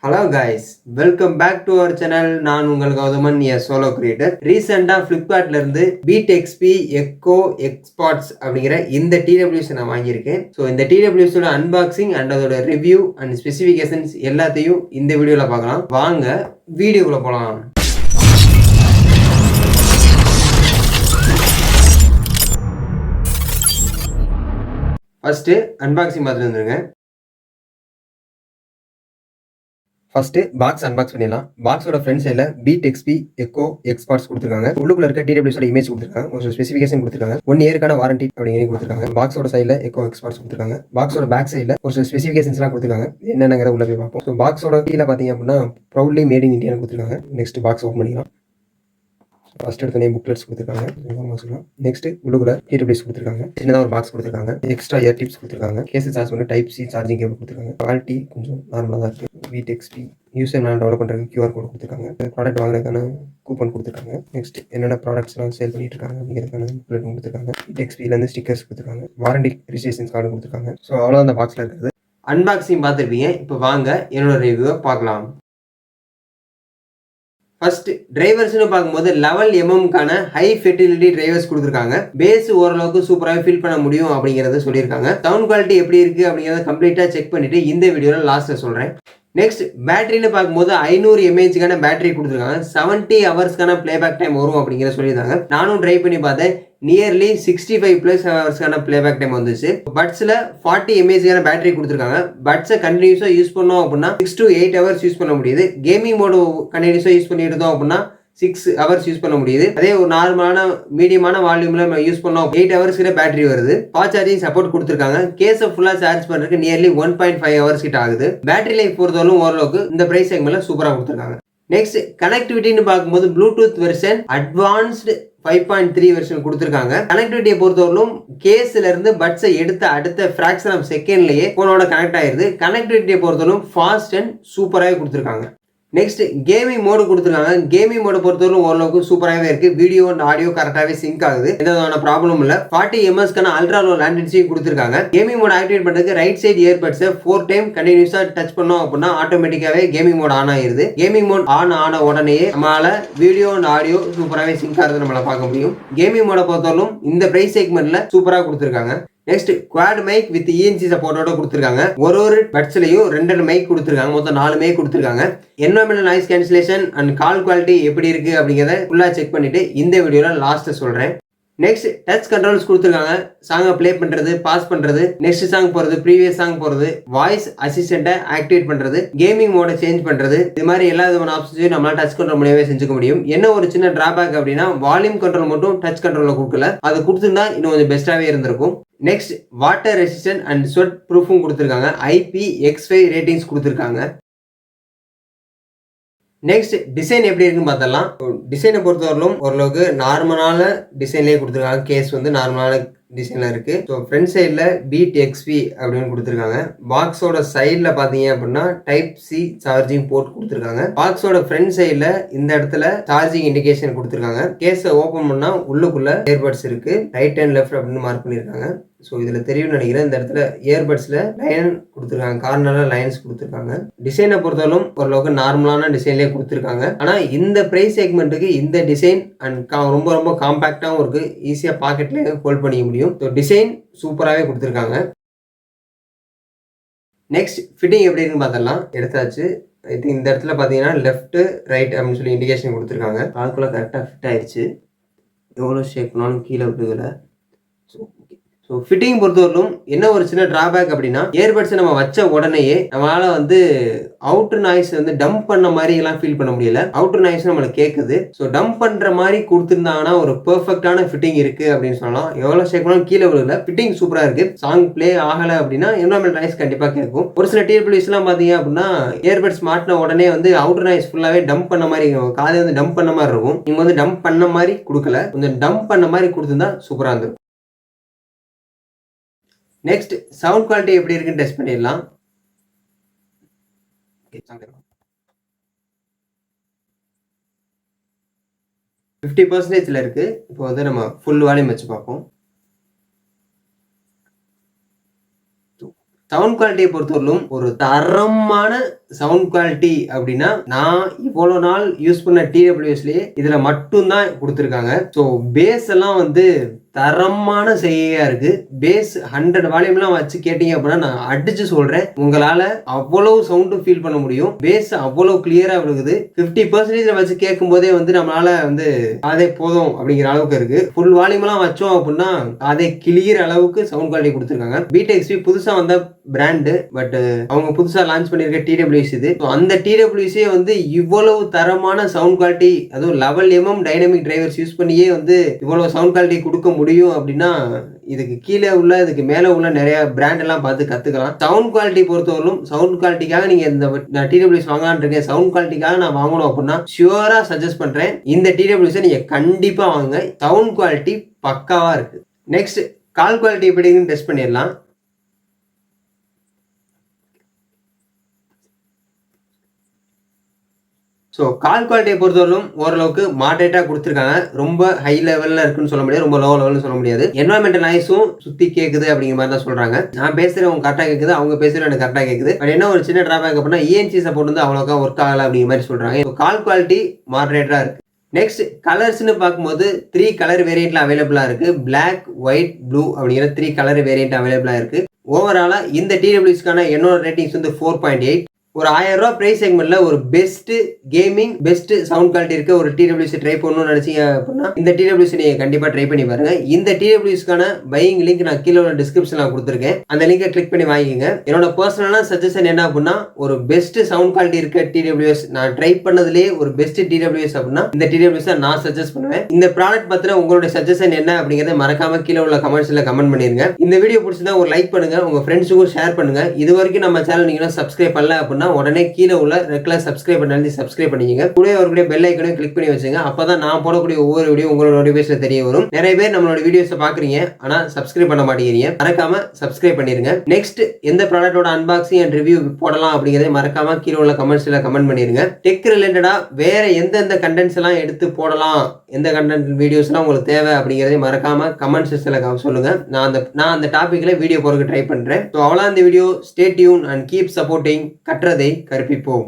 Hello guys, welcome back to our channel. நான் உங்கள் Gowthaman, solo creator. ரீசெண்டாக ஃப்ளிப்கார்ட்ல இருந்து பீட் எக்ஸ்பி எக்கோ எக்ஸ்பாட்ஸ் அப்படிங்கிற இந்த டிடபிள்யூஸ் நான் வாங்கியிருக்கேன். ஸோ இந்த டிடபிள்யூஸோட அன்பாக்சிங் அண்ட் அதோட ரிவ்யூ அண்ட் ஸ்பெசிஃபிகேஷன்ஸ் எல்லாத்தையும் இந்த வீடியோவில் பார்க்கலாம். வாங்க வீடியோக்குள்ள போகலாம். ஃபர்ஸ்ட் அன்பாக்சிங் பார்த்துட்டு வந்துருங்க. ஃபர்ஸ்ட் பாக்ஸ் அன்பாக்ஸ் பண்ணிடலாம். பாக்ஸோட ஃப்ரண்ட் சைடில் பீட் எக்ஸ்பி எக்கோ எக்ஸ்பாட்ஸ் கொடுத்துருக்காங்க. உள்ளுக்குள்ள இருக்க டிடபிள்யூஸோட இமேஜ் கொடுத்துருக்காங்க. ஒரு ஸ்பெசிஃபிகேஷன் கொடுத்துருக்காங்க. 1 இயருக்கான வாரண்டி அப்படிங்கிறது கொடுத்துருக்காங்க. பாக்ஸோட சைடில் எக்கோ எக்ஸ்பாட்ஸ் கொடுத்துருக்காங்க. பாக்ஸோட பேக் சைடில் ஒரு சில ஸ்பெசிஃபிகேஷன்ஸ்லாம் கொடுத்துருக்காங்க. என்னென்னங்கிறத உள்ள போய் பார்ப்போம். ஸோ பாக்ஸோட கீழே பார்த்தீங்க அப்படின்னா ப்ரௌட்லி மேட் இன் இந்தியா கொடுத்துருக்காங்க. நெக்ஸ்ட் பாக்ஸ் ஓப்பன் பண்ணிக்கலாம். ஃபர்ஸ்ட் எடுத்தோடனே புக்லெட்ஸ் கொடுத்துருக்காங்க. நெக்ஸ்ட் உள்ளுக்குள்ள டிடபிள்யூஸ் கொடுத்துருக்காங்க. சின்னதாக ஒரு பாக்ஸ் கொடுத்துருக்காங்க. எக்ஸ்ட்ரா இயர் டிப்ஸ் கொடுத்துருக்காங்க. கேஸ் சார்ஜ் வந்து டைப் சி சார்ஜிங் கேபிள் கொடுத்துருக்காங்க. குவாலிட்டி கொஞ்சம் நார்மலாக தான் இருக்குது. பீட் எக்ஸ்பி யூசர் நான் டெவலப் பண்ணுறதுக்கு QR கோட் கொடுத்துருக்காங்க. ப்ராடக்ட் வாங்குறதுக்கான கூப்பன் கொடுத்துருக்காங்க. நெக்ஸ்ட் என்னென்ன ப்ராடக்ட்ஸ்லாம் சேல் பண்ணிட்டு இருக்காங்க அப்படிங்கிறதுக்கான புக்லெட் கொடுத்துருக்காங்க. பீட் எக்ஸ்பிலேருந்து ஸ்டிக்கர்ஸ் கொடுத்துருக்காங்க. வாரண்டி ரிஜிஸ்ட்ரேஷன் கார்டு கொடுத்துருக்காங்க. ஸோ அவ்வளோ அந்த பாக்ஸில் இருக்குது. அன்பாக்சிங் பார்த்துருப்பீங்க. இப்போ வாங்க என்னோட ரிவ்யூவை பார்க்கலாம். ஃபர்ஸ்ட் டிரைவர்ஸ்னு பார்க்கும்போது 11 mmக்கான ஹை ஃபெர்டிலிட்டி டிரைவர்ஸ் கொடுத்துருக்காங்க. பேஸ் ஓரளவுக்கு சூப்பராக ஃபீல் பண்ண முடியும் அப்படிங்கிறத சொல்லியிருக்காங்க. சவுண்ட் குவாலிட்டி எப்படி இருக்குது அப்படிங்கிறத கம்ப்ளீட்டாக செக் பண்ணிவிட்டு இந்த வீடியோவில் லாஸ்ட்டில் சொல்கிறேன். நெக்ஸ்ட் பேட்டரின்னு பார்க்கும்போது 500 mAhக்கான பேட்டரி கொடுத்துருக்காங்க. 70 ஹவர்ஸ்க்கான பிளேபேக் டைம் வரும் அப்படிங்கிற சொல்லியிருந்தாங்க. நானும் ட்ரை பண்ணி பார்த்தேன். நியர்லி 65+ ஹவர்ஸ்க்கான பிளேபேக் டைம் வந்துச்சு. பட்ஸில் 40 mAhக்கான பேட்டரி கொடுத்துருக்காங்க. பட்ஸை கண்டினியூஸாக யூஸ் பண்ணோம் அப்படின்னா 6 to 8 ஹவர்ஸ் யூஸ் பண்ண முடியுது. கேமிங் மோடு கண்டினியூஸாக யூஸ் பண்ணிட்டு இருந்தோம் அப்படின்னா 6 ஹவர்ஸ் யூஸ் பண்ண முடியுது. அதே ஒரு நார்மலான மீடியமான வால்யூமில் நம்ம யூஸ் பண்ணோம் 8 ஹவர்ஸ் கிட்ட பேட்டரி வருது. ஃபாஸ்ட் சார்ஜிங் சப்போர்ட் கொடுத்துருக்காங்க. கேஸை ஃபுல்லாக சார்ஜ் பண்ணுறதுக்கு நியர்லி 1.5 ஹவர்ஸ் கிட்ட ஆகுது. பேட்டரி லைஃப் பொறுத்தவரைக்கும் ஓரளவுக்கு இந்த பிரைஸ் செக்மெண்ட்ல சூப்பராக கொடுத்துருக்காங்க. நெக்ஸ்ட் கனெக்டிவிட்டின்னு பார்க்கும்போது ப்ளூடூத் வெர்ஷன் அட்வான்ஸ்டு 5.3 வெர்ஷன் கொடுத்துருக்காங்க. கனெக்டிவிட்டியை பொறுத்தவரைக்கும் கேஸ்ல இருந்து பட்ஸை எடுத்த அடுத்த ஃபிராக்ஷன் ஆஃப் செகண்ட்லயே போனோட கனெக்ட் ஆயிருது. கனெக்டிவிட்டியை பொறுத்தவரைக்கும் ஃபாஸ்ட் அண்ட் சூப்பராகவே கொடுத்துருக்காங்க. நெக்ஸ்ட் கேமிங் மோடு கொடுத்துருக்காங்க. கேமிங் மோட பொறுத்தவரைக்கும் ஓரளவுக்கு சூப்பராகவே இருக்கு. வீடியோ அண்ட் ஆடியோ கரெக்டாகவே சிங்க் ஆகுது. எந்த விதமான ப்ராப்ளம் இல்லை. 40 ms அல்ட்ரா லோ லேண்டன்சியும் கொடுத்துருக்காங்க. கேமிங் மோட் ஆக்டிவேட் பண்ணுறதுக்கு ரைட் சைடு இயர்பட்ஸை 4 டைம் கண்டினியூஸாக டச் பண்ணோம் அப்படின்னா ஆட்டோமேட்டிக்காவே கேமிங் மோட் ஆன் ஆயிருது. கேமிங் மோட் ஆன உடனே நம்மளால வீடியோ அண்ட் ஆடியோ சூப்பராகவே சிங்க் ஆகுது நம்மளால பார்க்க முடியும். கேமிங் மோட பொறுத்தவரைக்கும் இந்த பிரைஸ் செக்மெண்ட்ல சூப்பராக கொடுத்துருக்காங்க. Next quad mic with ENC சப்போர்ட்டோட கொடுத்துருக்காங்க. ஒரு பட்ஸ்லையும் 2 மைக் கொடுத்துருக்காங்க. மொத்தம் 4 மைக் கொடுத்துருக்காங்க. Environmental noise cancellation and call quality எப்படி இருக்கு அப்படிங்கிறத ஃபுல்லா செக் பண்ணிட்டு இந்த வீடியோல லாஸ்ட் சொல்றேன். நெக்ஸ்ட் டச் கண்ட்ரோல்ஸ் கொடுத்துருக்காங்க. சாங்கை பிளே பண்றது, பாஸ் பண்றது, நெக்ஸ்ட் சாங் போறது, ப்ரீவியஸ் சாங் போறது, வாய்ஸ் அசிஸ்டன்ட்டை ஆக்டிவேட் பண்றது, கேமிங் மோட சேஞ்ச் பண்றது, இது மாதிரி எல்லா விதமான ஆப்ஷன்ஸையும் நம்மளால டச் கண்ட்ரோல் மூலமே செஞ்சுக்க முடியும். என்ன ஒரு சின்ன டிராபேக் அப்படின்னா வால்யூம் கண்ட்ரோல் மட்டும் டச் கண்ட்ரோல்ல கொடுக்கல. அது கொடுத்துருந்தா இன்னும் கொஞ்சம் பெஸ்ட்டாவே இருந்திருக்கும். Next water resistant and sweat ப்ரூஃபும் கொடுத்துருக்காங்க. IPX5 ரேட்டிங்ஸ் கொடுத்துருக்காங்க. நெக்ஸ்ட் டிசைன் எப்படி இருக்குன்னு பார்த்தலாம். டிசைனை பொறுத்தவரையிலும் ஓரளவுக்கு நார்மலான டிசைன்லேயே கொடுத்துருக்காங்க. கேஸ் வந்து நார்மலான டிசைனில் இருக்குது. ஸோ ஃப்ரண்ட் சைடில் பீட் எக்ஸ்பி அப்படின்னு கொடுத்துருக்காங்க. பாக்ஸோட சைடில் பார்த்தீங்க அப்படின்னா டைப் சி சார்ஜிங் போர்ட் கொடுத்துருக்காங்க. பாக்ஸோட ஃப்ரண்ட் சைடில் இந்த இடத்துல சார்ஜிங் இண்டிகேஷன் கொடுத்துருக்காங்க. கேஸை ஓப்பன் பண்ணால் உள்ளுக்குள்ள இயர்பட்ஸ் இருக்குது. ரைட் அண்ட் லெஃப்ட் அப்படின்னு மார்க் பண்ணியிருக்காங்க. ஸோ இதில் தெரியும்னு நினைக்கிறேன். இந்த இடத்துல இயர்பட்ஸில் லைன் கொடுத்துருக்காங்க. கார்னரில் லைன்ஸ் கொடுத்துருக்காங்க. டிசைனை பொறுத்தவரைக்கும் ஓரளவுக்கு நார்மலான டிசைன்லேயே கொடுத்துருக்காங்க. ஆனால் இந்த ப்ரைஸ் செக்மெண்ட்டுக்கு இந்த டிசைன் அண்ட் ரொம்ப ரொம்ப காம்பேக்டாகவும் இருக்குது. ஈஸியாக பாக்கெட்லேயே ஹோல்ட் பண்ணிக்க முடியும். ஸோ டிசைன் சூப்பராகவே கொடுத்துருக்காங்க. நெக்ஸ்ட் ஃபிட்டிங் எப்படி இருக்குன்னு பார்த்தலாம். எடுத்தாச்சு. ஐ திங்க் இந்த இடத்துல பார்த்தீங்கன்னா லெஃப்ட் ரைட் அப்படின்னு சொல்லி இண்டிகேஷன் கொடுத்துருக்காங்க. கால்குள்ள கரெக்டாக ஃபிட் ஆயிடுச்சு. எவ்வளோ ஷேக் பண்ணாலும் கீழே விட்டுக்கல. ஸோ ஃபிட்டிங் பொறுத்தவரைக்கும் என்ன ஒரு சின்ன டிராபேக் அப்படின்னா இயர்பட்ஸை நம்ம வச்ச உடனேயே நம்மளால வந்து அவுட்டர் நாய்ஸ் வந்து டம்ப் பண்ண மாதிரி எல்லாம் ஃபீல் பண்ண முடியல. அவுட்டர் நாய்ஸ் நம்மளுக்கு கேட்குது. ஸோ டம்ப் பண்ற மாதிரி கொடுத்துருந்தாங்கன்னா ஒரு பெர்ஃபெக்டான ஃபிட்டிங் இருக்கு அப்படின்னு சொல்லலாம். எவ்வளோ ஷேக் பண்ணாலும் கீழே விழுல. ஃபிட்டிங் சூப்பராக இருக்கு. சாங் பிளே ஆகலை அப்படின்னா என்வரன்மெண்டல் நாய்ஸ் கண்டிப்பாக கேட்கும். ஒரு சில டிடபிள்யூஸ்லாம் பார்த்தீங்க அப்படின்னா இயர்பட்ஸ் மாட்டின உடனே வந்து அவுட்டர் நாய்ஸ் ஃபுல்லாகவே டம்ப் பண்ண மாதிரி காதை வந்து டம்ப் பண்ண மாதிரி இருக்கும். இவங்க வந்து டம்ப் பண்ண மாதிரி கொடுக்கல. கொஞ்சம் டம்ப் பண்ண மாதிரி கொடுத்துருந்தா சூப்பராக இருந்திருக்கும். நெக்ஸ்ட் சவுண்ட் குவாலிட்டி எப்படி இருக்குன்னு டெஸ்ட் பண்ணிடலாம். 50% இருக்கு. இப்போ வந்து நம்ம ஃபுல் வால்யூம் வச்சு பார்ப்போம். சவுண்ட் குவாலிட்டியை பொறுத்தவரையிலும் ஒரு தரமான சவுண்ட் குவாலிட்டி அப்படின்னா நான் இவ்வளவு நாள் யூஸ் பண்ண டிடபிள்யூஎஸ்லயே இதுல மட்டும்தான் கொடுத்துருக்காங்க. ஸோ பேஸ் எல்லாம் வந்து தரமான செய்கையா இருக்கு. பேஸ் 100 வால்யூம்லாம் வச்சு கேட்டீங்க அப்படின்னா நான் அடிச்சு சொல்றேன், உங்களால அவ்வளவு சவுண்டும் ஃபீல் பண்ண முடியும். பேஸ் அவ்வளவு கிளியரா விழுகுது. 50% வச்சு கேட்கும் போதே வந்து நம்மளால வந்து அதே போதும் அப்படிங்கிற அளவுக்கு இருக்கு. ஃபுல் வால்யூம்லாம் வச்சோம் அப்படின்னா அதை கிளியர் அளவுக்கு சவுண்ட் குவாலிட்டி கொடுத்துருக்காங்க. பீட் புதுசா வந்த பிராண்டு, பட் அவங்க புதுசா லான்ச் பண்ணிருக்க டிடபிள்யூஎஸ் இது. அந்த டிடபிள்யூஎஸ்ஏ வந்து இவ்வளவு தரமான சவுண்ட் குவாலிட்டி, அதுவும் 11mm டைனமிக் டிரைவர்ஸ் யூஸ் பண்ணியே வந்து இவ்வளவு சவுண்ட் குவாலிட்டி கொடுக்க முடியும் அப்படின்னா இதுக்கு கீழே உள்ள இதுக்கு மேல உள்ள நிறைய பிராண்ட் எல்லாம் பார்த்து கத்துக்கலாம். சவுண்ட் குவாலிட்டி பொறுத்தவரைக்கும் சவுண்ட் குவாலிட்டிக்காக நீங்க இந்த டிடபிள்யூஎஸ் வாங்கலான்னு இருக்கேன், சவுண்ட் குவாலிட்டிக்காக நான் வாங்கணும் அப்படின்னா ஷியூரா சஜஸ்ட் பண்றேன், இந்த டிடபிள்யூஎஸ் நீங்க கண்டிப்பா வாங்க. சவுண்ட் குவாலிட்டி பக்காவா இருக்கு. நெக்ஸ்ட் கால் குவாலிட்டி எப்படின்னு டெஸ்ட் பண்ணிடலாம். ஸோ கால் குவாலிட்டியை பொறுத்தவரைக்கும் ஓரளவுக்கு மாடரேட்டாக கொடுத்துருக்காங்க. ரொம்ப ஹை லெவலில் இருக்குன்னு சொல்ல முடியாது, ரொம்ப லோ லெவல்னு சொல்ல முடியாது. என்வரான்மெண்டல் நாய்ஸும் சுற்றி கேட்குது அப்படிங்கிற மாதிரி தான் சொல்கிறாங்க. நான் பேசுகிறேன் அவங்க கரெக்டாக கேட்குது, அவங்க பேசுகிற எனக்கு கரெக்டாக கேட்குது. பட் என்ன ஒரு சின்ன ட்ராபேக் அப்படின்னா ENC சப்போர்ட் வந்து அவ்வளோக்கா ஒர்க் ஆகலை அப்படிங்கிற மாதிரி சொல்கிறாங்க. ஸோ கால் குவாலிட்டி மாடரேட்டாக இருக்குது. நெக்ஸ்ட் கலர்ஸ்னு பார்க்கும்போது 3 கலர் வேரியண்ட்ல அவைலபிளாக இருக்குது. பிளாக், ஒயிட், ப்ளூ அப்படிங்கிற 3 கலர் வேரியண்ட் அவைலபிளாக இருக்குது. ஓவராலாக இந்த டிடபிள்யூஎஸ்க்கான என்னோட ரேட்டிங்ஸ் வந்து 4.8. ஒரு 1000 ரூபா பிரைஸ் செக்மெண்ட்ல ஒரு best gaming, best sound quality இருக்க ஒரு டிடபிள்யூஎஸ் ட்ரை பண்ணணும்னு நினைச்சீங்க அப்படின்னா இந்த டிடபிள்யூஎஸ் நீங்க கண்டிப்பா ட்ரை பண்ணி பாருங்க. இந்த டிடபிள்யூஎஸ்க்கான பையிங் லிங்க் நான் கீழே உள்ள டிஸ்கிரிப்ஷன்ல கொடுத்துருக்கேன், அந்த லிங்கை கிளிக் பண்ணி வாங்கிக்கோங்க. என்னோட பர்சனலான சஜஷன் என்ன அப்படின்னா, ஒரு பெஸ்ட் சவுண்ட் குவாலிட்டி இருக்க டிடபிள்யூஎஸ் நான் ட்ரை பண்ணதுலேயே ஒரு பெஸ்ட் டிடபிள்யூஎஸ் அப்படின்னா இந்த டிடபிள்யூஎஸ் நான் சஜஸ்ட் பண்ணுவேன். இந்த ப்ராடக்ட் பத்தின உங்களுடைய சஜஷன் என்ன அப்படிங்கறத மறக்காம கீழே உள்ள கமெண்ட்ஸ்ல கமெண்ட் பண்ணிருங்க. இந்த வீடியோ பிடிச்சிருந்தா ஒரு லைக் பண்ணுங்க, உங்க ஃப்ரெண்ட்ஸுக்கும் ஷேர் பண்ணுங்க. இது வரைக்கும் நம்ம சேனல் நீங்க சப்ஸ்கிரைப் பண்ணல அப்படின்னா உடனே கீழே உள்ள ரெட் கலர் சப்ஸ்கிரைப் பண்ணி சப்ஸ்கிரைப் பண்ணிக்கங்க. கூட ஒரு பெல் ஐக்கனையும் கிளிக் பண்ணி வச்சுங்க. அப்பதான் நான் போடக்கூடிய ஒவ்வொரு வீடியோ உங்களோட நோட்டிபிகேஷன் தெரிய வரும். நிறைய பேர் நம்மளோட வீடியோஸை பாக்குறீங்க, ஆனா சப்ஸ்கிரைப் பண்ண மாட்டேங்கிறீங்க. மறக்காம சப்ஸ்கிரைப் பண்ணிருங்க. நெக்ஸ்ட் எந்த ப்ராடக்ட்டோட அன்பாக்சிங் அண்ட் ரிவ்யூ போடலாம் அப்படிங்கறத மறக்காம கீழே உள்ள கமெண்ட்ஸ்ல கமெண்ட் பண்ணிருங்க. டெக் ரிலேட்டடா வேற எந்தெந்த கண்டென்ட்ஸ் எல்லாம் எடுத்து போடலாம், எந்த கண்டென்ட் வீடியோஸ் எல்லாம் உங்களுக்கு தேவை அப்படிங்கறதை மறக்காம கமெண்ட் செக்ஷன்ல சொல்லுங்க. நான் அந்த டாபிக்ல வீடியோ போடுறதுக்கு ட்ரை பண்றேன். அவ்வளவு இந்த video. Stay tune and keep supporting. கற்றதை கற்பிப்போம்.